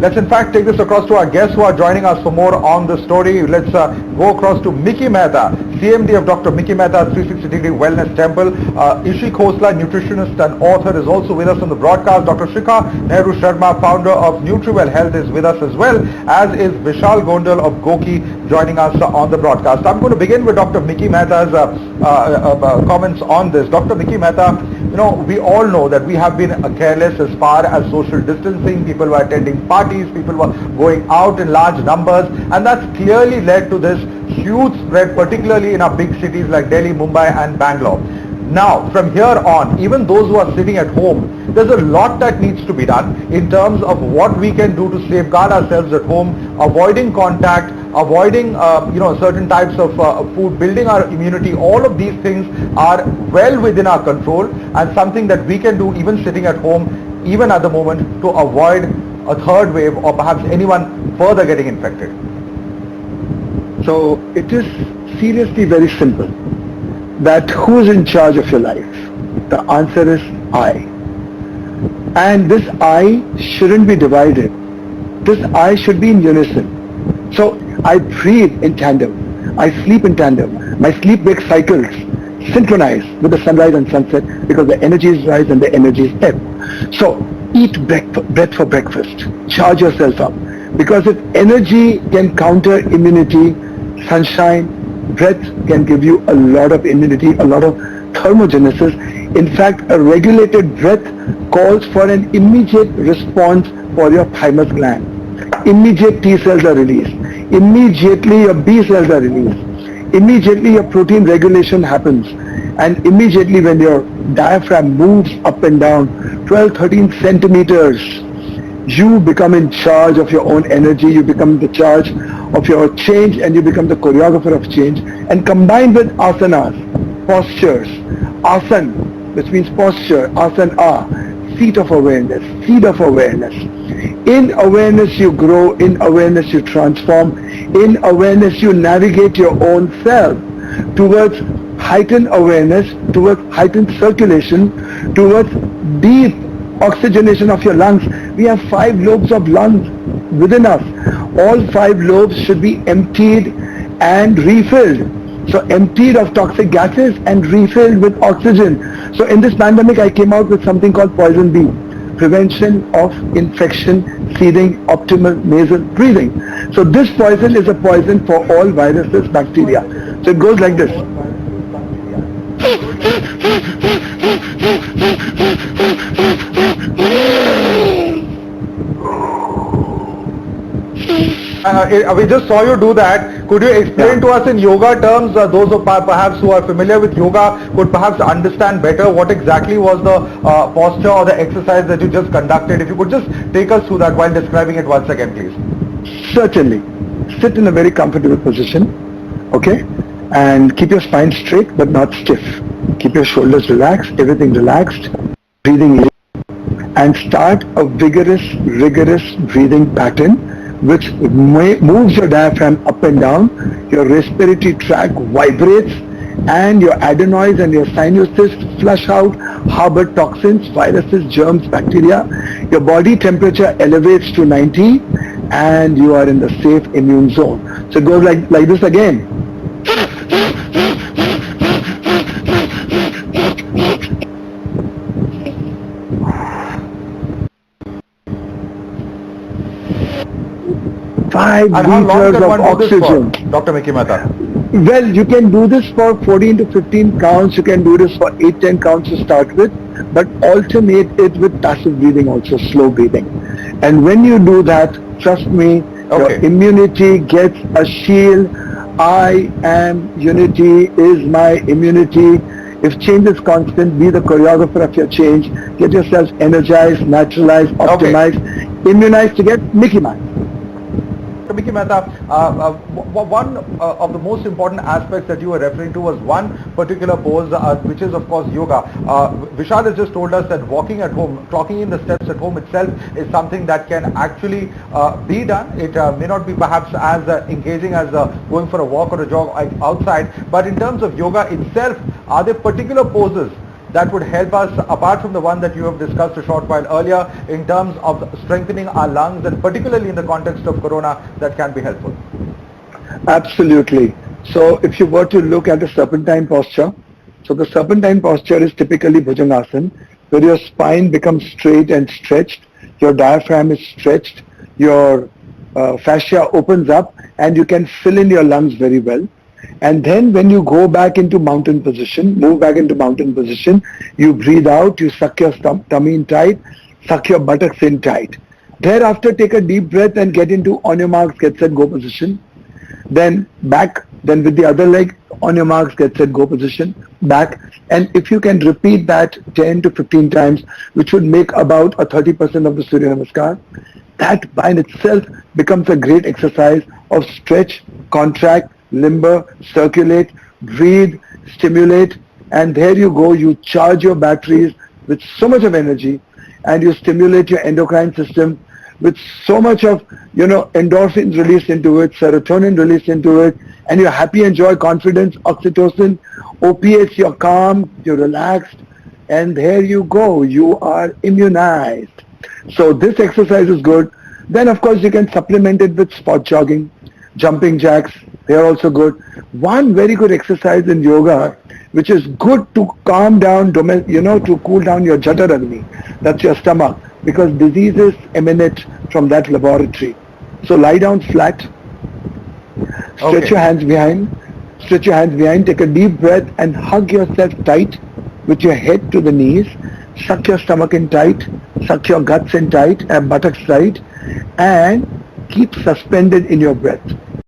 Let's in fact take this across to our guests who are joining us for more on the story. Let's go across to Mickey Mehta, CMD of Dr. Mickey Mehta 360 Degree Wellness Temple. Ishi Khosla, nutritionist and author, is also with us on the broadcast. Dr. Shikha Nehru Sharma, founder of NutriWell Health, is with us as well, as is Vishal Gondal of Goki, joining us on the broadcast. I'm going to begin with Dr. Mickey Mehta's comments on this. Dr. Mickey Mehta, we all know that we have been careless as far as social distancing. People were attending parties, people were going out in large numbers, and that's clearly led to this huge spread, particularly in our big cities like Delhi, Mumbai and Bangalore. Now, from here on, even those who are sitting at home, there's a lot that needs to be done in terms of what we can do to safeguard ourselves at home, avoiding contact, avoiding certain types of food, building our immunity. All of these things are well within our control and something that we can do even sitting at home, even at the moment, to avoid a third wave or perhaps anyone further getting infected. So it is seriously very simple. That who is in charge of your life? The answer is I. And this I shouldn't be divided. This I should be in unison. So I breathe in tandem. I sleep in tandem. My sleep-wake cycles synchronize with the sunrise and sunset, because the energy is rise and the energy is ebb. So eat bread for breakfast. Charge yourself up. Because if energy can counter immunity, sunshine, breath can give you a lot of immunity, a lot of thermogenesis. In fact, a regulated breath calls for an immediate response for your thymus gland. Immediate T cells are released. Immediately your B cells are released. Immediately your protein regulation happens. And immediately when your diaphragm moves up and down 12-13 centimeters, you become in charge of your own energy, you become the charge of your change, and you become the choreographer of change. And combined with asanas, postures, asan, which means posture, asana, seat of awareness, seed of awareness. In awareness you grow, in awareness you transform, in awareness you navigate your own self towards heightened awareness, towards heightened circulation, towards deep oxygenation of your lungs. We have 5 lobes of lungs within us. All 5 lobes should be emptied and refilled. So emptied of toxic gases and refilled with oxygen. So in this pandemic I came out with something called Poison B, prevention of infection, seeding, optimal nasal breathing. So this poison is a poison for all viruses, bacteria. So it goes like this. We just saw you do that. Could you explain to us in yoga terms, those who perhaps who are familiar with yoga could perhaps understand better what exactly was the posture or the exercise that you just conducted? If you could just take us through that while describing it once again, please. Certainly. Sit in a very comfortable position, okay? And keep your spine straight but not stiff. Keep your shoulders relaxed, everything relaxed, breathing in, and start a vigorous, rigorous breathing pattern which moves your diaphragm up and down, your respiratory tract vibrates, and your adenoids and your sinuses flush out harbor toxins, viruses, germs, bacteria. Your body temperature elevates to 90 and you are in the safe immune zone. So it goes like this again. And how long can one do this for, Dr. Mickey Mehta? Well, you can do this for 14 to 15 counts, you can do this for 8-10 counts to start with, but alternate it with passive breathing also, slow breathing. And when you do that, trust me, your immunity gets a shield. I am unity, is my immunity. If change is constant, be the choreographer of your change. Get yourself energized, naturalized, optimized, immunized to get Mickey Mouse. Mickey Mehta, one of the most important aspects that you were referring to was one particular pose, which is of course yoga. Vishal has just told us that walking at home, clocking in the steps at home itself is something that can actually be done. It may not be perhaps as engaging as going for a walk or a jog outside, but in terms of yoga itself, are there particular poses that would help us, apart from the one that you have discussed a short while earlier, in terms of strengthening our lungs, and particularly in the context of corona, that can be helpful? Absolutely. So if you were to look at the serpentine posture, so the serpentine posture is typically Bhujangasana, where your spine becomes straight and stretched, your diaphragm is stretched, your fascia opens up, and you can fill in your lungs very well. And then when you go back into mountain position, move back into mountain position, you breathe out, you suck your tummy in tight, suck your buttocks in tight. Thereafter, take a deep breath and get into on your marks, get set, go position. Then back, then with the other leg, on your marks, get set, go position, back. And if you can repeat that 10 to 15 times, which would make about a 30% of the Surya Namaskar, that by itself becomes a great exercise of stretch, contract, limber, circulate, breathe, stimulate, and there you go, you charge your batteries with so much of energy, and you stimulate your endocrine system with so much of, endorphins released into it, serotonin released into it, and you're happy, enjoy, confidence, oxytocin, opiates, you're calm, you're relaxed, and there you go, you are immunized. So this exercise is good. Then of course you can supplement it with spot jogging, jumping jacks, they are also good. One very good exercise in yoga, which is good to calm down, to cool down your Jataragni, that's your stomach, because diseases emanate from that laboratory. So lie down flat, stretch your hands behind, take a deep breath and hug yourself tight with your head to the knees, suck your stomach in tight, suck your guts in tight and buttocks tight, and keep suspended in your breath.